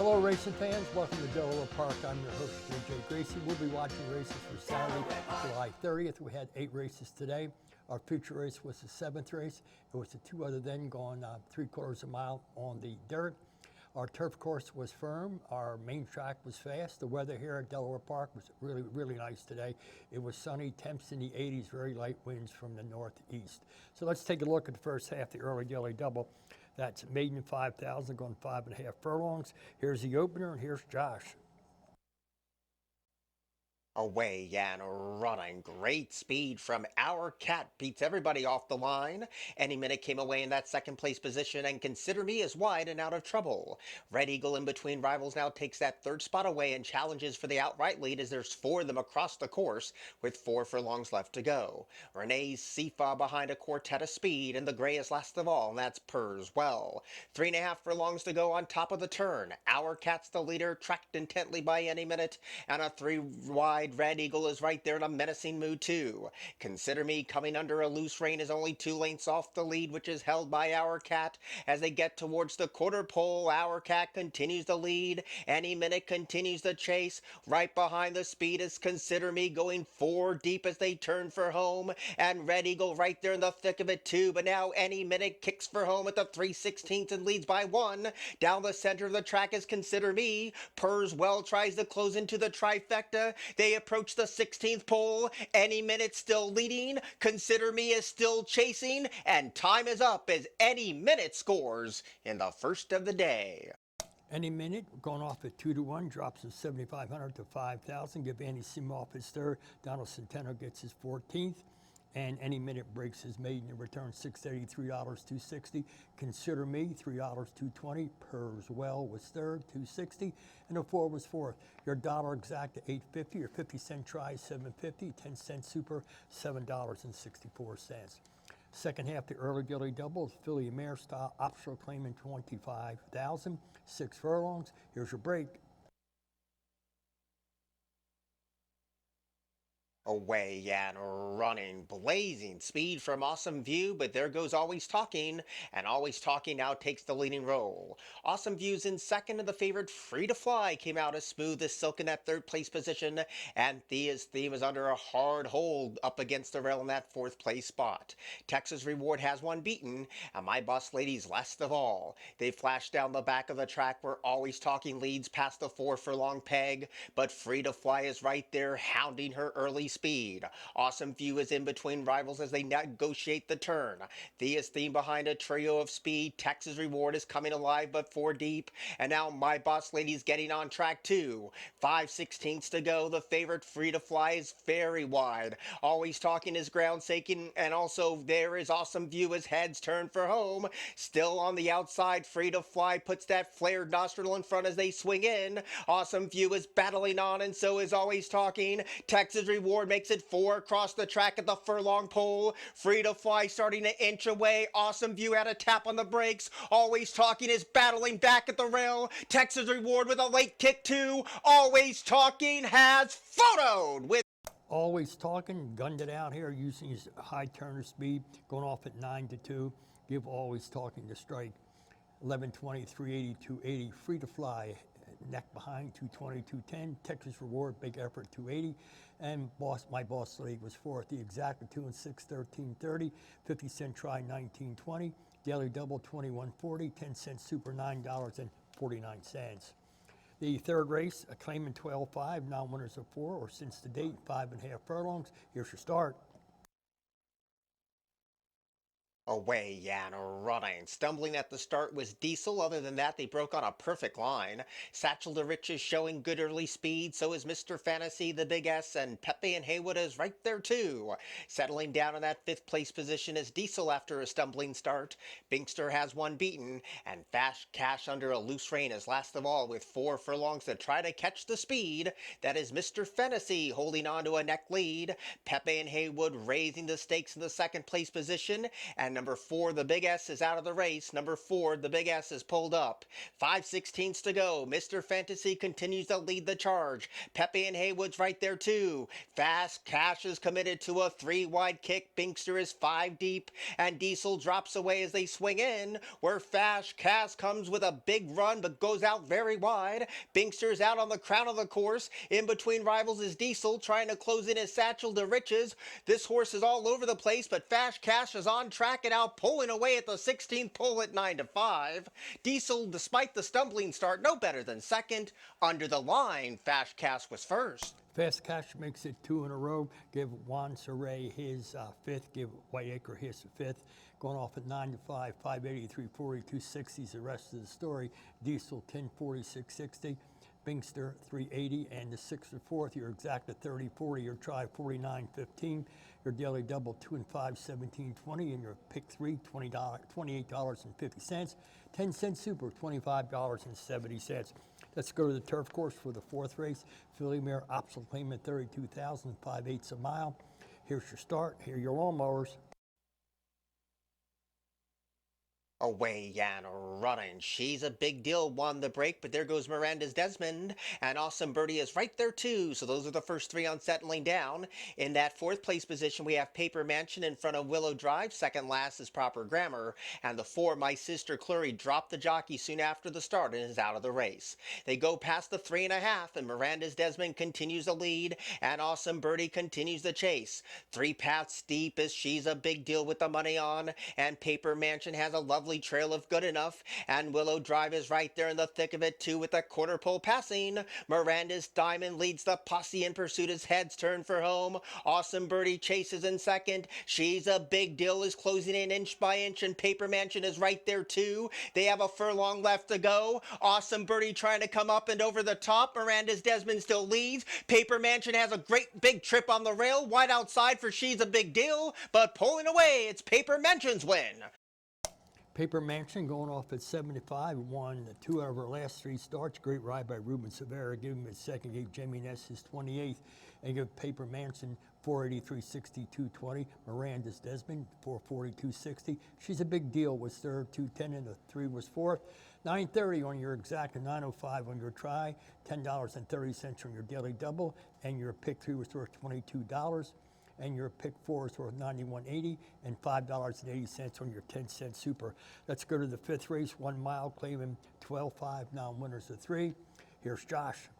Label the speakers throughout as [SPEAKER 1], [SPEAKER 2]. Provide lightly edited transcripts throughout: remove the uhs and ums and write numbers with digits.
[SPEAKER 1] Hello racing fans, welcome to Delaware Park. I'm your host, JJ Gracie. We'll be watching races for Saturday, July 30th. We had 8 races today. Our feature race was the 7th race. It was the 2 other then going 3/4 of a mile on the dirt. Our turf course was firm. Our main track was fast. The weather here at Delaware Park was really nice today. It was sunny, temps in the 80s, very light winds from the northeast. So let's take a look at the first half, the early daily double. That's maiden 5,000, going 5.5 furlongs. Here's the opener, and here's Josh.
[SPEAKER 2] Away and running. Great speed from Our Cat. Beats everybody off the line. Any Minute came away in that second place position, and Consider Me is wide and out of trouble. Red Eagle in between rivals now takes that third spot away and challenges for the outright lead as there's 4 of them across the course with 4 furlongs left to go. Renee's Sifa behind a quartet of speed, and the gray is last of all, and that's Purrs Well. 3.5 furlongs to go on top of the turn. Our Cat's the leader, tracked intently by Any Minute, and a 3 wide Red Eagle is right there in a menacing mood too. Consider Me coming under a loose rein is only 2 lengths off the lead, which is held by Our Cat. As they get towards the quarter pole, Our Cat continues the lead. Any Minute continues the chase. Right behind the speed is Consider Me, going 4 deep as they turn for home. And Red Eagle right there in the thick of it too. But now Any Minute kicks for home at the 3/16 and leads by 1. Down the center of the track is Consider Me. Purrs Well tries to close into the trifecta. They approach the 16th pole. Any Minute still leading. Consider Me is still chasing. And time is up as Any Minute scores in the first of the day.
[SPEAKER 1] Any Minute going off at 2-1, drops from 7,500 to 5,000. Give Andy Simoff his third. Donald Centeno gets his 14th. And Any Minute breaks his maiden and returns $6.80, $3.260. Consider Me, $3.220. Purrs Well was third, $2.60. And the 4 was fourth. Your dollar exact to $8.50. Your 50-cent try, $7.50. 10-cent super, $7.64. Second half, the early daily double, Filly Mare style, optional claiming 25,000, 6 furlongs. Here's your break.
[SPEAKER 2] Away and running. Blazing speed from Awesome View, but there goes Always Talking, and Always Talking now takes the leading role. Awesome View's in second, and the favorite Free to Fly came out as smooth as silk in that third place position, and Thea's Theme is under a hard hold up against the rail in that 4th place spot. Texas Reward has one beaten, and My Boss Lady's last of all. They flash down the back of the track where Always Talking leads past the 4 furlong peg, but Free to Fly is right there hounding her early speed. Awesome View is in between rivals as they negotiate the turn. Thea's Theme behind a trio of speed. Texas Reward is coming alive but 4 deep. And now My Boss Lady's getting on track too. 5/16 to go. The favorite Free to Fly is very wide. Always Talking is ground shaking, and also there is Awesome View as heads turn for home. Still on the outside, Free to Fly puts that flared nostril in front as they swing in. Awesome View is battling on, and so is Always Talking. Texas Reward makes it 4 across the track at the furlong pole. Free to Fly starting to inch away. Awesome View had a tap on the brakes. Always Talking is battling back at the rail. Texas Reward with a late kick too. Always Talking has photoed with
[SPEAKER 1] Always Talking, gunned it out here using his high turner speed, going off at 9-2. Give Always Talking the strike. 11:20, 380, 280. Free to Fly, neck behind, 220, 210. Texas Reward, big effort, 280. And My Boss Lady was fourth. The exact 2 and 6, 13.30. 50-cent try, 19.20. Daily double, 21.40. 10-cent super, $9.49. The third race, a claiming 12.5, non-winners of 4, or since the date, 5.5 furlongs. Here's your start.
[SPEAKER 2] Away and running. Stumbling at the start was Diesel. Other than that, they broke on a perfect line. Satchel to Riches showing good early speed. So is Mr. Fantasy, the Big S, and Pepe and Haywood is right there too. Settling down in that 5th place position is Diesel after a stumbling start. Binkster has one beaten, and Fast Cash under a loose rein is last of all with 4 furlongs to try to catch the speed. That is Mr. Fantasy holding on to a neck lead. Pepe and Haywood raising the stakes in the 2nd place position, and Number 4, the Big S, is out of the race. Number 4, the Big S, is pulled up. 5/16 to go. Mr. Fantasy continues to lead the charge. Pepe and Haywood's right there too. Fast Cash is committed to a 3-wide kick. Binkster is 5 deep, and Diesel drops away as they swing in, where Fast Cash comes with a big run but goes out very wide. Binkster's out on the crown of the course. In between rivals is Diesel trying to close in his satchel to riches. This horse is all over the place, but Fast Cash is on track and out pulling away at the 16th pole at 9-5. Diesel, despite the stumbling start, no better than second. Under the line, Fast Cash was first.
[SPEAKER 1] Fast Cash makes it 2 in a row. Give Juan Saray his fifth. Give Whiteacre his fifth. Going off at 9-5, 583, 42, 60 is the rest of the story. Diesel 1046.60. Binkster 380, and the 6th or 4th, your exact at 30-40, your try 49.15, your daily double 2 and 5, 17.20, and your pick 3, $28.50, 10-cent super, $25.70. Let's go to the turf course for the 4th race. Filly mare Optional Claimant 32,000, 5/8 a mile. Here's your start. Here are your lawnmowers.
[SPEAKER 2] Away and running. She's a big deal, won the break, but there goes Miranda's Desmond, and Awesome Birdie is right there too. So those are the first 3 on settling down. In that 4th place position, we have Paper Mansion in front of Willow Drive. Second last is Proper Grammar, and the 4, My Sister Clury, dropped the jockey soon after the start and is out of the race. They go past the 3.5, and Miranda's Desmond continues the lead, and Awesome Birdie continues the chase. 3 paths deep as She's a Big Deal with the money on, and Paper Mansion has a lovely trail of Good Enough, and Willow Drive is right there in the thick of it too with a quarter pole passing. Miranda's Diamond leads the posse in pursuit as heads turn for home. Awesome Birdie chases in second. She's a Big Deal is closing in inch by inch, and Paper Mansion is right there too. They have a furlong left to go. Awesome Birdie trying to come up and over the top. Miranda's Desmond still leads. Paper Mansion has a great big trip on the rail, wide outside for She's a Big Deal, but pulling away, it's Paper Mansion's win.
[SPEAKER 1] Paper Mansion going off at 75, won 2 out of her last 3 starts. Great ride by Ruben Severa. Give him his second, gave Jamie Ness his 28th, and give Paper Mansion 483.60, 220. Miranda's Desmond 442.60. She's a Big Deal was third, 210, and the 3 was fourth. 9:30 on your exact and 9:05 on your try. $10.30 on your daily double, and your pick 3 was worth $22. And your pick 4 is worth $91.80, and $5.80 on your 10-cent super. Let's go to the 5th race, 1 mile, claiming 12.5, non-winners of 3. Here's Josh.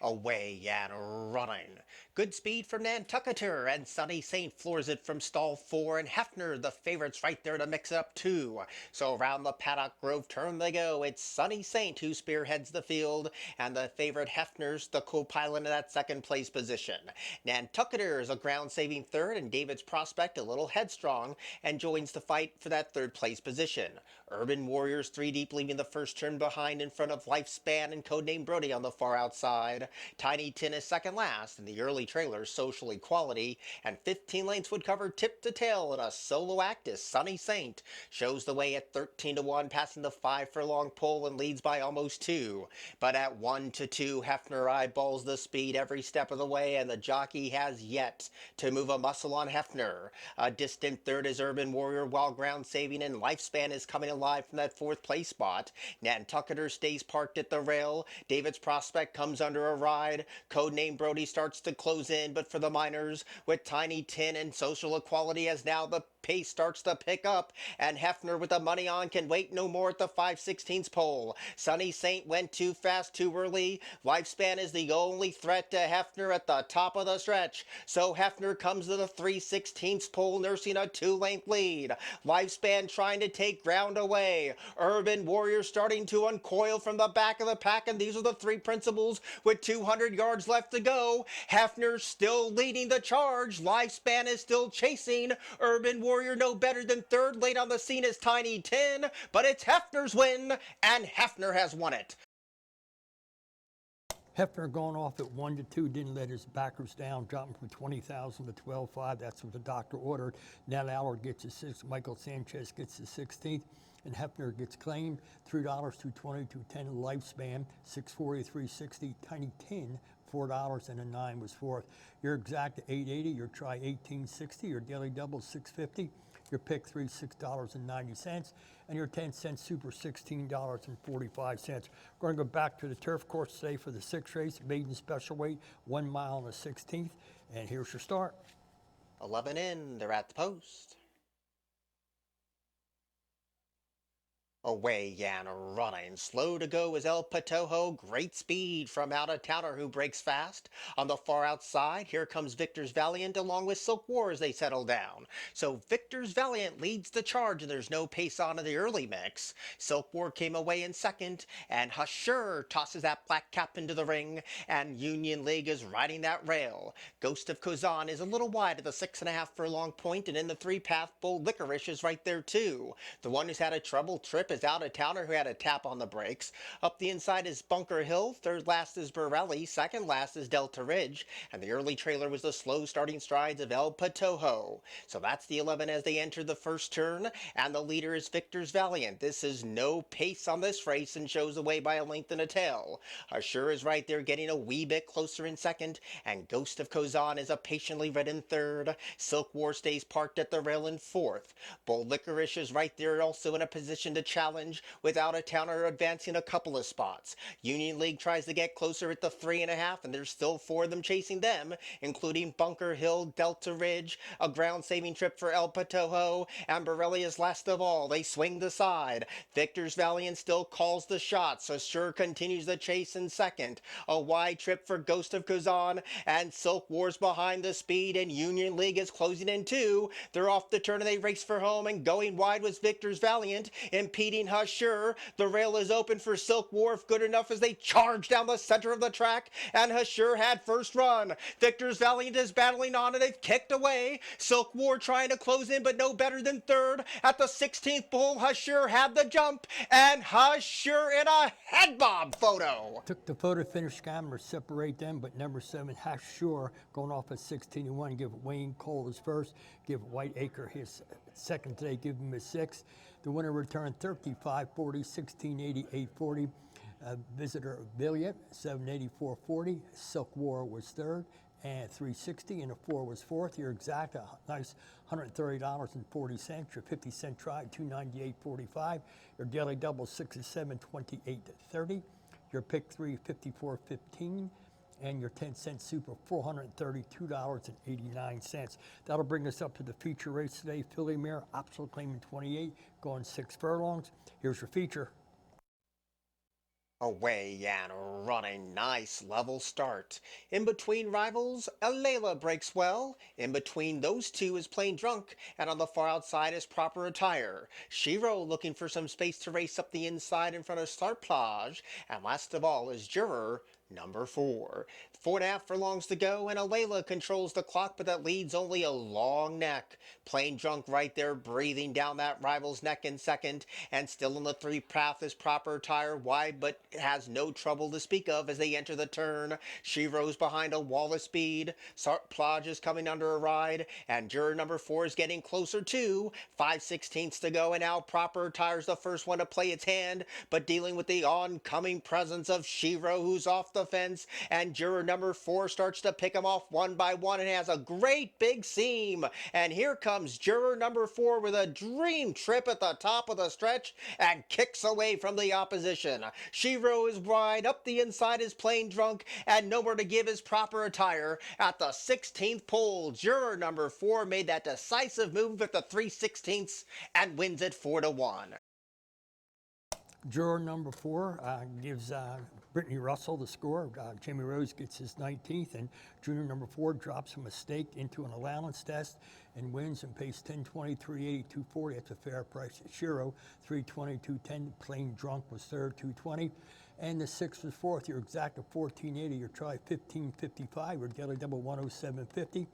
[SPEAKER 2] Away and running. Good speed from Nantucketer, and Sunny Saint floors it from stall 4, and Hefner, the favorites, right there to mix it up too. So around the Paddock Grove turn they go. It's Sunny Saint who spearheads the field, and the favorite Hefner's the co-pilot in that 2nd place position. Nantucketer is a ground-saving 3rd, and David's Prospect a little headstrong and joins the fight for that 3rd place position. Urban Warriors 3 deep, leaving the first turn behind in front of Lifespan and Codename Brody on the far outside. Tiny Tin is second last, in the early trailers Social Equality, and 15 lengths would cover tip to tail in a solo act as Sunny Saint shows the way at 13-1, passing the 5 furlong pole and leads by almost 2. But at 1-2, Hefner eyeballs the speed every step of the way, and the jockey has yet to move a muscle on Hefner. A distant 3rd is Urban Warrior, while ground saving and Lifespan is coming alive from that 4th place spot. Nantucketer stays parked at the rail. David's Prospect comes under a ride. Codename Brody starts to close in, but for the minors, with Tiny Tin and Social Equality as now the pace starts to pick up, and Hefner with the money on can wait no more at the 5/16 pole. Sunny Saint went too fast too early. Lifespan is the only threat to Hefner at the top of the stretch. So Hefner comes to the 3/16 pole, nursing a 2-length lead. Lifespan trying to take ground away. Urban Warrior starting to uncoil from the back of the pack, and these are the 3 principals with 200 yards left to go. Hefner still leading the charge. Lifespan is still chasing. Urban Warrior no better than 3rd. Late on the scene is Tiny Tin, but it's Hefner's win, and Hefner has won it.
[SPEAKER 1] Hefner going off at 1-2, didn't let his backers down, dropping from 20,000 to 12.5. That's what the doctor ordered. Nat Allard gets his 6th, Michael Sanchez gets his 16th, and Hefner gets claimed $3, $220, $210 Lifespan, $643.60. Tiny Tin $4, and a 9 was fourth. Your exact 880, your try 1860, your daily double 650, your pick three $6.90, and your 10-cent super $16.45. We're going to go back to the turf course today for the 6th race, maiden special weight, 1 mile and the 16th, and here's your start.
[SPEAKER 2] 11 in, they're at the post. Away and running. Slow to go is El Patojo. Great speed from out-of-towner who breaks fast. On the far outside, here comes Victor's Valiant along with Silk War as they settle down. So Victor's Valiant leads the charge and there's no pace on in the early mix. Silk War came away in second and Husher tosses that black cap into the ring and Union League is riding that rail. Ghost of Kozan is a little wide at the 6.5 furlong point and in the 3-path Bull Licorice is right there too. The one who's had a trouble trip is out-of-towner who had a tap on the brakes. Up the inside is Bunker Hill. Third last is Borelli. Second last is Delta Ridge. And the early trailer was the slow starting strides of El Patojo. So that's the 11 as they enter the first turn. And the leader is Victor's Valiant. This is no pace on this race and shows away by a length and a tail. Assure is right there getting a wee bit closer in second. And Ghost of Kozan is a patiently red in third. Silk War stays parked at the rail in fourth. Bull Licorice is right there also in a position to challenge with out-of-towner advancing a couple of spots. Union League tries to get closer at the 3.5 and there's still 4 of them chasing them, including Bunker Hill, Delta Ridge, a ground-saving trip for El Patojo, and Borelli is last of all. They swing the side. Victor's Valiant still calls the shots. Assure continues the chase in second. A wide trip for Ghost of Kozan, and Silk War's behind the speed, and Union League is closing in too. They're off the turn and they race for home, and going wide was Victor's Valiant, impeding Husher. The rail is open for Silk War, good enough as they charge down the center of the track, and Husher had first run. Victor's Valiant is battling on and they've kicked away. Silk War trying to close in, but no better than third. At the 16th pole, Husher had the jump, and Husher in a head bob photo.
[SPEAKER 1] Took the photo finish camera to separate them, but number 7, Hashur, going off at 16-1, give Wayne Cole his first, give Whiteacre his second today, give him his sixth. The winner returned 35.40, 16.80, 8.40. Visitor Billiot, 7.84.40. Silk War was third, and 3.60, and a 4 was fourth. Your exact, a nice $130.40. Your 50-cent try, 298.45. Your daily double, 6 and 7, 28.30. Your pick 3, 54.15. And your 10-cent super, $432.89. That'll bring us up to the feature race today. Filly Mare, optional claiming 28, going 6 furlongs. Here's your feature.
[SPEAKER 2] Away and running, nice level start. In between rivals, Alayla breaks well. In between those two is Plain Drunk, and on the far outside is Proper Attire. Shiro looking for some space to race up the inside in front of Start Plage, and last of all is Juror number 4. 4.5 furlongs to go, and Alayla controls the clock, but that leads only a long neck. Plain Drunk right there breathing down that rival's neck in second, and still in the 3-path is Proper Attire wide, but has no trouble to speak of as they enter the turn. She rose behind a wall of speed. Start Plage is coming under a ride, and Juror number 4 is getting closer too. 5/16 to go, and now Proper Attire's the first one to play its hand, but dealing with the oncoming presence of Shiro, who's off the fence, and Juror number 4 starts to pick him off one by one and has a great big seam. And here comes Juror number 4 with a dream trip at the top of the stretch and kicks away from the opposition. Shiro is wide, up the inside is Plain Drunk, and nowhere to give his Proper Attire. At the 16th pole, Juror number 4 made that decisive move at the 3/16 and wins it 4-1.
[SPEAKER 1] Juror number 4 gives Brittany Russell the score. Jamie Rose gets his 19th, and junior number 4 drops a mistake into an allowance test and wins and pays 10.20, 3.80, 2.40. That's a fair price. Shiro, 3.20, 2.10. Plain Drunk was third, 2.20. And the 6 was fourth. Your exact of 14.80. Your try, 15.55. Your daily double, 107.50.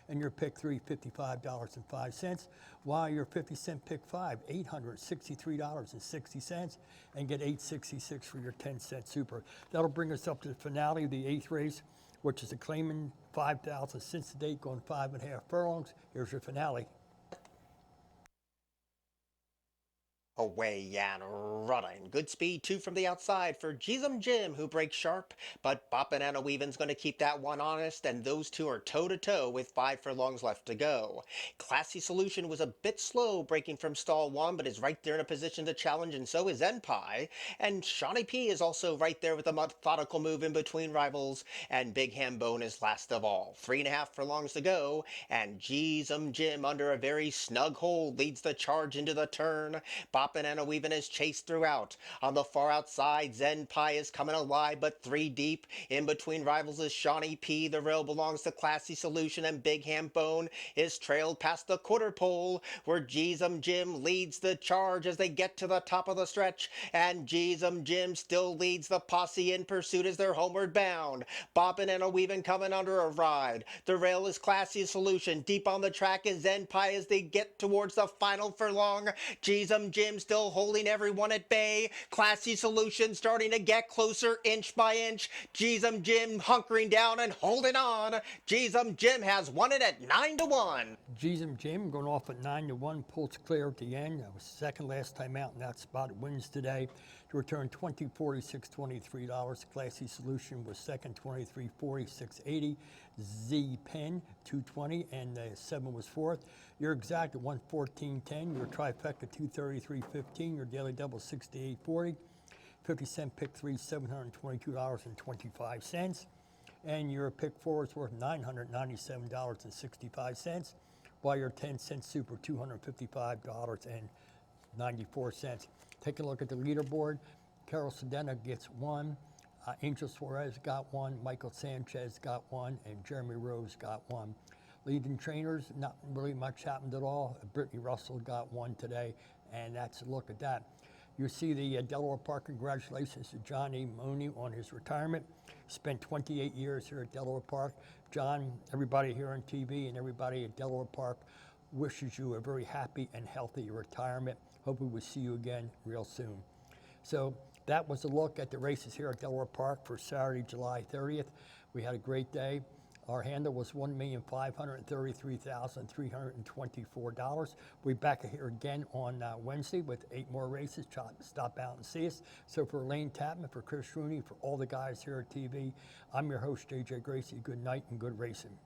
[SPEAKER 1] And your pick 3, $55.05. While your 50-cent pick 5, $863.60, and get $866 for your 10-cent super. That'll bring us up to the finale of the 8th race, which is a claiming 5,000 since the date, going 5.5 furlongs. Here's your finale.
[SPEAKER 2] Away and running. Good speed too from the outside for Jim, who breaks sharp, but Boppin' and a Weavin's going to keep that one honest, and those two are toe to toe with 5 furlongs left to go. Classy Solution was a bit slow breaking from stall one, but is right there in a position to challenge, and so is Enpie. And Shawnee P is also right there with a methodical move in between rivals, and Big Hambone is last of all. 3.5 furlongs to go, and Jim under a very snug hold leads the charge into the turn. Boppin' and a Weavin' is chased throughout. On the far outside, Zen Pie is coming alive, but 3 deep. In between rivals is Shawnee P. The rail belongs to Classy Solution, and Big Hambone is trailed past the quarter pole, where Jim leads the charge as they get to the top of the stretch, and Jim still leads the posse in pursuit as they're homeward bound. Boppin' and a Weavin' coming under a ride. The rail is Classy Solution. Deep on the track is Zen Pie as they get towards the final furlong. Jim still holding everyone at bay. Classy Solution starting to get closer inch by inch. Jim hunkering down and holding on. Jim has won it at 9-1.
[SPEAKER 1] Jim going off at 9-1, pulls clear at the end. That was second last time out in that spot. Wins today to return $20.46, $23. Classy Solution was second, $23.46.80. Z Pen 220, and 7 was fourth. Your exact at 114.10. Your trifecta 233.15. Your daily double 68.40. 50-cent pick three $722.25. And your pick four is worth $997.65, while your 10-cent super $255.94. Take a look at the leaderboard. Carol Sedena gets 1, Angel Suarez got 1, Michael Sanchez got 1, and Jeremy Rose got 1. Leading trainers, not really much happened at all. Brittany Russell got 1 today, and that's a look at that. You see the Delaware Park, congratulations to John A. Mooney on his retirement. Spent 28 years here at Delaware Park. John, everybody here on TV and everybody at Delaware Park wishes you a very happy and healthy retirement. Hope we will see you again real soon. So that was a look at the races here at Delaware Park for Saturday, July 30th. We had a great day. Our handle was $1,533,324. We'll be back here again on Wednesday with 8 more races. Stop out and see us. So for Elaine Tapman, for Chris Rooney, for all the guys here at TV, I'm your host, JJ Gracie. Good night and good racing.